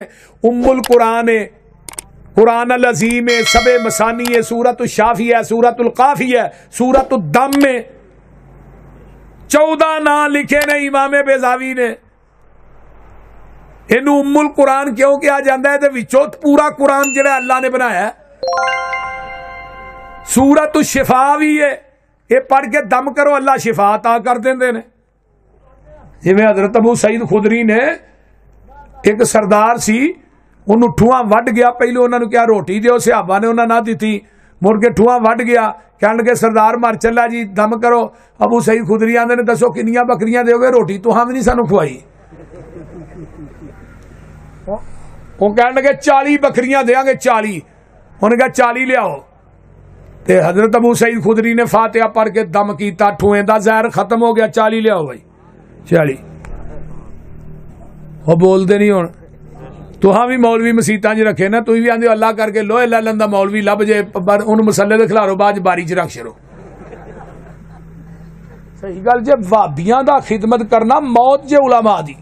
उम्मुल कुरान है, कुरान अल अजीम है, सबे मसानी है, सूरत शाफी है, सूरतुल काफी है, सूरत दम में 14 ना लिखे ने इमाम बेजावी ने। इनू उम्मुल कुरान क्यों किया जाता है? विचों पूरा कुरान जिहड़ा अल्लाह ने बनाया। सूरत शिफा भी है, ये पढ़ के दम करो अल्लाह शिफा अता कर देंदे ने। जिवें हजरत अबू सईद खुदरी ने, एक सरदार सी, उन्होंने ठूआ वढ़ गया, पहले उन्होंने क्या रोटी दो, सिहाबा ने उन्होंने ना दी, मुड़ के ठूआ वढ़ गया, कह लगे सरदार मर चला जी दम करो। अबू सईद खुदरी आंदे ने दसो किनियां बकरियां दोगे रोटी तो हम नहीं सानू खुआई। वो कह लगे 40 बकरियां देंगे 40। उन्हें कहा 40 लियाओ। ते हजरत अबू सईद खुदरी ने फातिहा पढ़ के दम किया, ठूए का जहर खत्म हो गया। 40 लियाओ भाई 40। वो बोलते नहीं हुण। तुहां भी मौलवी मसीतां च रखे ना, तुम भी आंदे अल्लाह करके लोहे लै लैंदा मौलवी लभ जे, उन्होंने मसले दे खिलारो बाद बारी च रख छड़ो। सही गल जे वाबियां दा खिदमत करना मौत जे उलमा दी।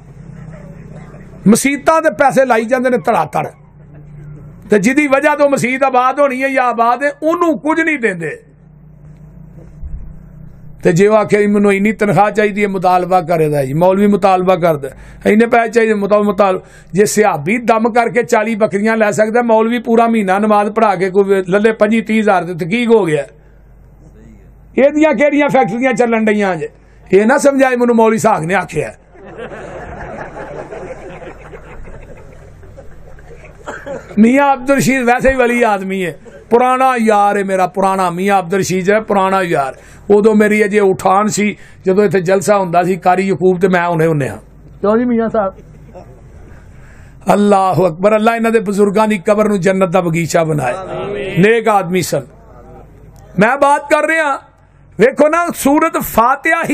मसीतां दे पैसे लाई जांदे ने धड़ाधड़, ते जिदी वजह तो मसीत आबाद होनी है या आबाद है, उन्होंने कुछ नहीं देंदे। ते जे आखे मैनू इन्नी तनख्वाह चाहिए मुतालबा करेदा जी, मौलवी मुतालबा करदा इन्ने पैसे चाहिए मुतालबा। जे सिहाबी दम करके 40 बकरियां लै सकदा, मौलवी पूरा महीना नमाज पढ़ा के कोई लले 25-30 हज़ार ते तकीक हो गया। एदियां केड़ियां फैक्ट्रियां चलन डईयां जे? ये ना समझाए मैनू मौलवी साहब ने आखिया। मियाँ अब्दुल रशीद वैसे ही वली आदमी है, पुराना यार है मेरा, पुराना मियाँ अब्दुल रशीद है, पुराना यार। उदो मेरी अजे उठान सी, जो इत्थे जलसा हुंदा सी कारी यकूब, ते मैं हुणे हुणे हां। क्यों जी मियाँ साहब? अल्लाह अकबर। अल्लाह इन्हां दे बुजुर्गां दी कबर नूं जन्नत दा बगीचा बनाए, नेक आदमी सन। मैं बात कर रहा, वेखो ना सूरत फातिहा ही